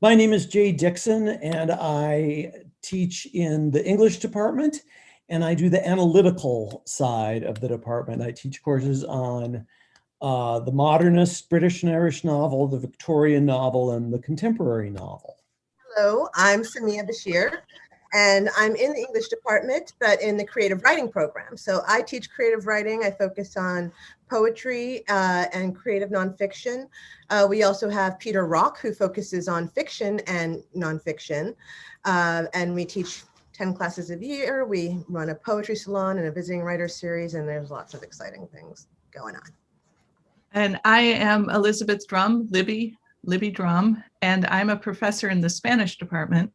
My name is Jay Dickson, and I teach in the English department, and I do the analytical side of the department. I teach courses on the modernist British and Irish novel, the Victorian novel, and the contemporary novel. Hello, I'm Samiya Bashir, and I'm in the English department, but in the creative writing program. So I teach creative writing. I focus on poetry and creative nonfiction. We also have Peter Rock, who focuses on fiction and nonfiction. And we teach 10 classes a year. We run a poetry salon and a visiting writer series, and there's lots of exciting things going on. And I am Elizabeth Drumm, Libby Drumm, and I'm a professor in the Spanish department,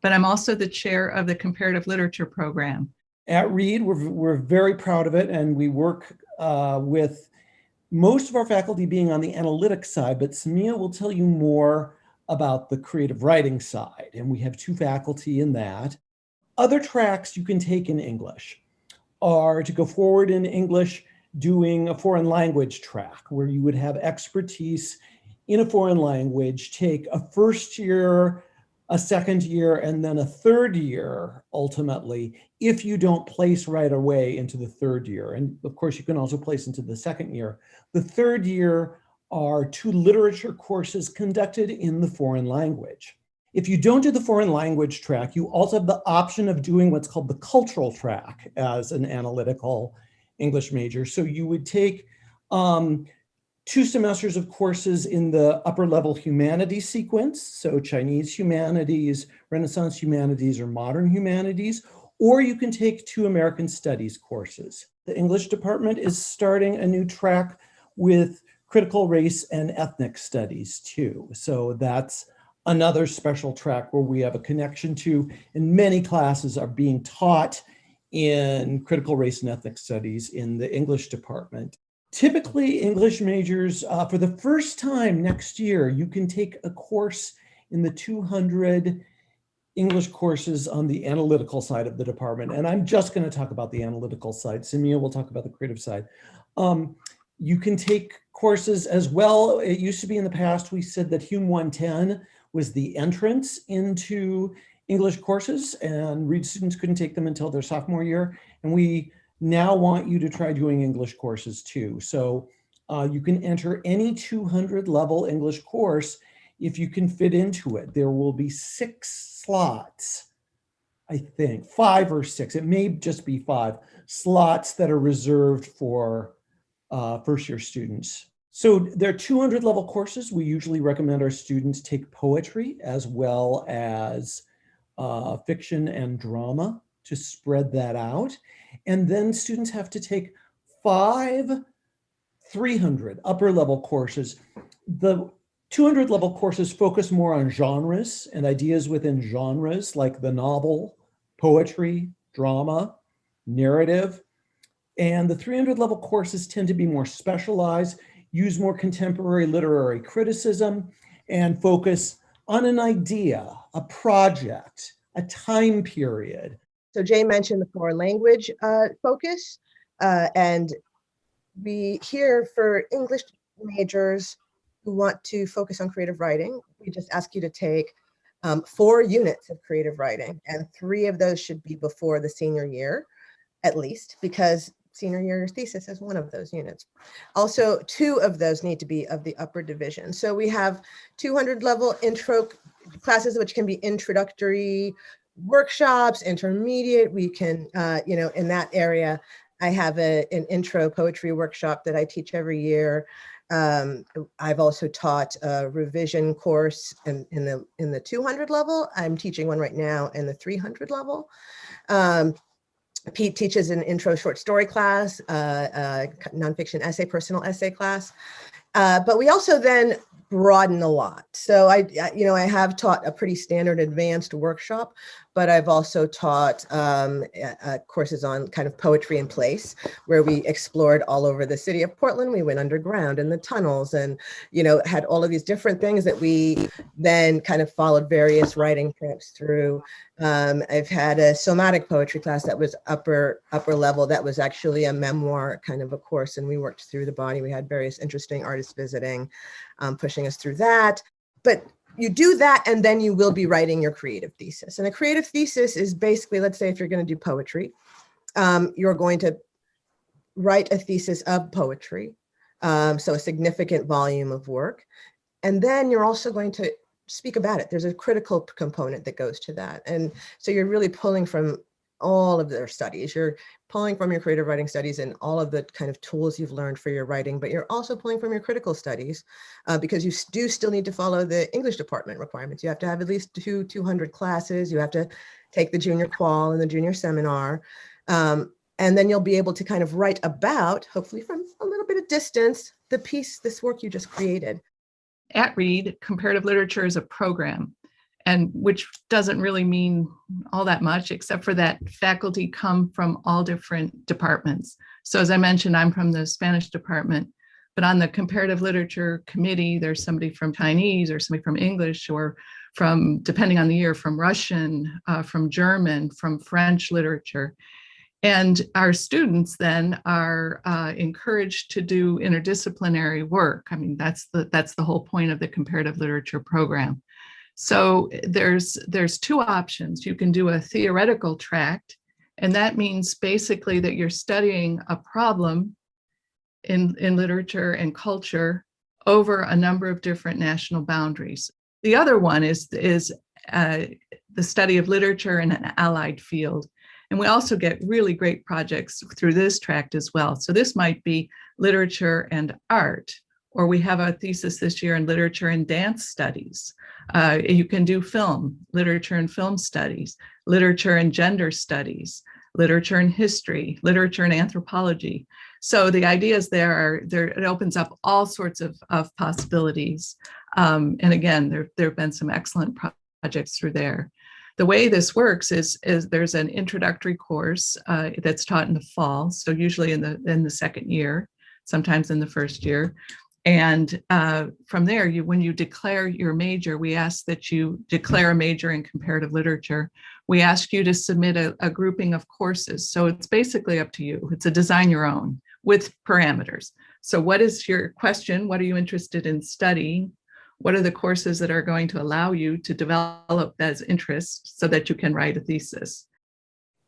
but I'm also the chair of the Comparative Literature program. At Reed, we're very proud of it, and we work with most of our faculty being on the analytics side, but Samiya will tell you more about the creative writing side, and we have 2 faculty in that. Other tracks you can take in English are to go forward in English, doing a foreign language track where you would have expertise in a foreign language, take a first year, a second year, and then a third year, ultimately, if you don't place right away into the third year. And of course, you can also place into the second year. The third year are 2 literature courses conducted in the foreign language. If you don't do the foreign language track, you also have the option of doing what's called the cultural track as an analytical English major. So you would take 2 semesters of courses in the upper level humanities sequence, so Chinese humanities, Renaissance humanities, or modern humanities, or you can take 2 American studies courses. The English department is starting a new track with critical race and ethnic studies too. So that's another special track where we have a connection to, and many classes are being taught in critical race and ethnic studies in the English department. Typically, English majors, for the first time next year, you can take a course in the 200 English courses on the analytical side of the department. And I'm just going to talk about the analytical side. Samiya will talk about the creative side. You can take courses as well. It used to be in the past, we said that Hume 110 was the entrance into English courses, and Reed students couldn't take them until their sophomore year. And we now want you to try doing English courses too. So you can enter any 200 level English course if you can fit into it. There will be 6 slots, I think, 5 or 6. It may just be 5 slots that are reserved for first year students. So there are 200 level courses. We usually recommend our students take poetry as well as fiction and drama to spread that out. And then students have to take 5 300 upper level courses. The 200 level courses focus more on genres and ideas within genres like the novel, poetry, drama, narrative. And the 300 level courses tend to be more specialized, use more contemporary literary criticism, and focus on an idea, a project, a time period. So Jay mentioned the foreign language focus, and we here for English majors who want to focus on creative writing, we just ask you to take 4 units of creative writing, and 3 of those should be before the senior year, at least, because senior year thesis is one of those units. Also, 2 of those need to be of the upper division. So we have 200 level intro classes, which can be introductory workshops, intermediate. We can, in that area, I have an intro poetry workshop that I teach every year. I've also taught a revision course in the 200 level. I'm teaching one right now in the 300 level. Pete teaches an intro short story class, nonfiction essay, personal essay class. But we also then broaden a lot. So I have taught a pretty standard advanced workshop, but I've also taught courses on kind of poetry in place, where we explored all over the city of Portland. We went underground in the tunnels and, had all of these different things that we then kind of followed various writing trips through. I've had a somatic poetry class that was upper level. That was actually a memoir kind of a course, and we worked through the body. We had various interesting artists visiting, pushing us through that. But you do that, and then you will be writing your creative thesis. And a creative thesis is basically, let's say if you're going to do poetry, you're going to write a thesis of poetry, so a significant volume of work. And then you're also going to speak about it. There's a critical component that goes to that. And so you're really pulling from all of their studies. You're pulling from your creative writing studies and all of the kind of tools you've learned for your writing, but you're also pulling from your critical studies because you do still need to follow the English department requirements. You have to have at least 200 classes. You have to take the junior qual and the junior seminar. And then you'll be able to kind of write about, hopefully from a little bit of distance, the piece, this work you just created. At Reed, comparative literature is a program, and which doesn't really mean all that much, except for that faculty come from all different departments. So as I mentioned, I'm from the Spanish department, but on the comparative literature committee, there's somebody from Chinese or somebody from English, or from, depending on the year, from Russian, from German, from French literature. And our students then are encouraged to do interdisciplinary work. I mean, that's the whole point of the comparative literature program. So there's two options. You can do a theoretical tract, and that means basically that you're studying a problem in literature and culture over a number of different national boundaries. The other one is the study of literature in an allied field. And we also get really great projects through this tract as well. So this might be literature and art, or we have a thesis this year in literature and dance studies. You can do film, literature and film studies, literature and gender studies, literature and history, literature and anthropology. So the ideas there it opens up all sorts of possibilities. And again, there have been some excellent projects through there. The way this works is there's an introductory course that's taught in the fall, so usually in the second year, sometimes in the first year. And from there, when you declare your major, we ask that you declare a major in comparative literature. We ask you to submit a grouping of courses. So it's basically up to you. It's a design your own with parameters. So what is your question? What are you interested in studying? What are the courses that are going to allow you to develop those interests so that you can write a thesis?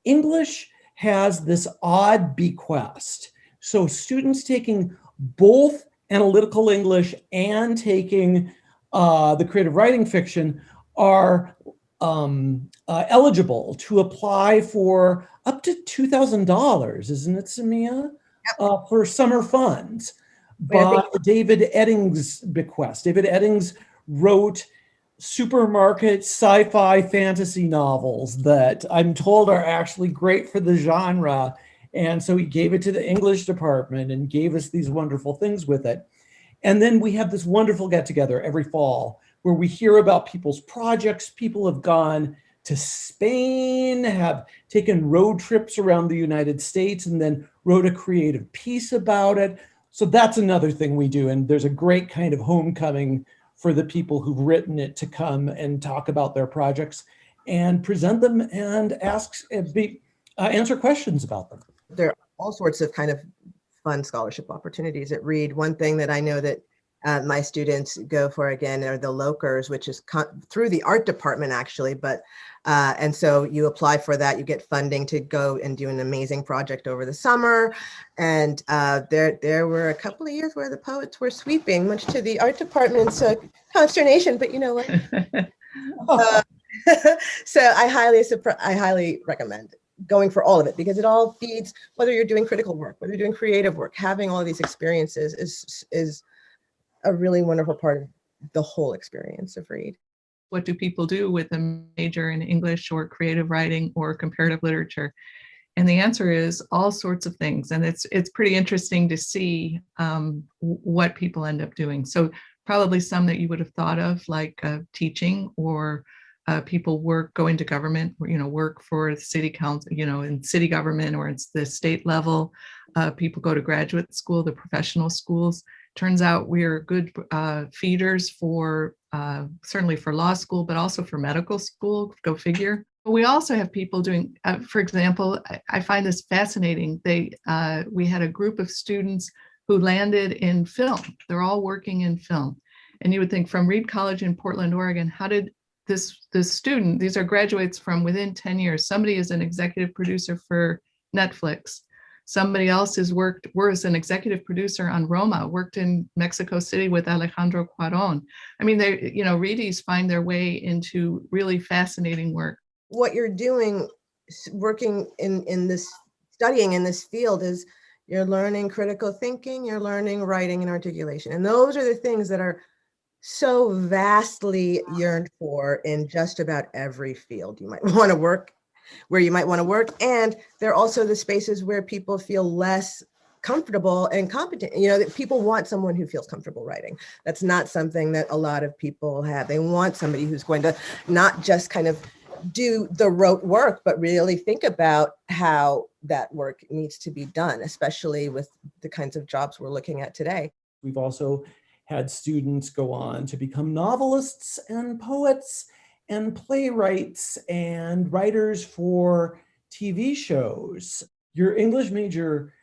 English has this odd bequest. So students taking both analytical English and taking the creative writing fiction are eligible to apply for up to $2,000, isn't it, Samiya? Yep. For summer funds. By David Eddings' bequest. David Eddings wrote supermarket sci-fi fantasy novels that I'm told are actually great for the genre. And so he gave it to the English department and gave us these wonderful things with it. And then we have this wonderful get together every fall where we hear about people's projects. People have gone to Spain, have taken road trips around the United States, and then wrote a creative piece about it. So that's another thing we do. And there's a great kind of homecoming for the people who've written it to come and talk about their projects and present them and answer questions about them. There are all sorts of kind of fun scholarship opportunities at Reed. One thing that I know that my students go for, again, are the Lokers, which is through the art department, actually. But and so you apply for that, you get funding to go and do an amazing project over the summer. And there were a couple of years where the poets were sweeping, much to the art department's consternation. But you know what? So I highly recommend going for all of it, because it all feeds, whether you're doing critical work, whether you're doing creative work, having all of these experiences is a really wonderful part of the whole experience of Reed. What do people do with a major in English or creative writing or comparative literature? And the answer is all sorts of things. And it's pretty interesting to see what people end up doing. So probably some that you would have thought of, like teaching, or people go into government, work for the city council, in city government, or it's the state level. People go to graduate school, the professional schools. Turns out we're good feeders for certainly for law school, but also for medical school, go figure. But we also have people doing, for example, I find this fascinating. We had a group of students who landed in film. They're all working in film. And you would think from Reed College in Portland, Oregon, how did this student, these are graduates from within 10 years, somebody is an executive producer for Netflix. Somebody else was an executive producer on Roma, worked in Mexico City with Alejandro Cuarón. I mean, they, Reedies find their way into really fascinating work. What you're doing, working in this, studying in this field, is you're learning critical thinking, you're learning writing and articulation. And those are the things that are so vastly yearned for in just about every field you might want to work, where you might want to work. And they're also the spaces where people feel less comfortable and competent. That people want someone who feels comfortable writing. That's not something that a lot of people have. They want somebody who's going to not just kind of do the rote work, but really think about how that work needs to be done, especially with the kinds of jobs we're looking at today. We've also had students go on to become novelists and poets and playwrights and writers for TV shows. Your English major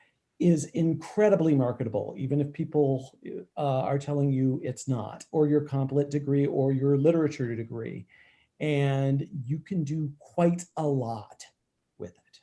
is incredibly marketable, even if people are telling you it's not, or your comp lit degree or your literature degree. And you can do quite a lot with it.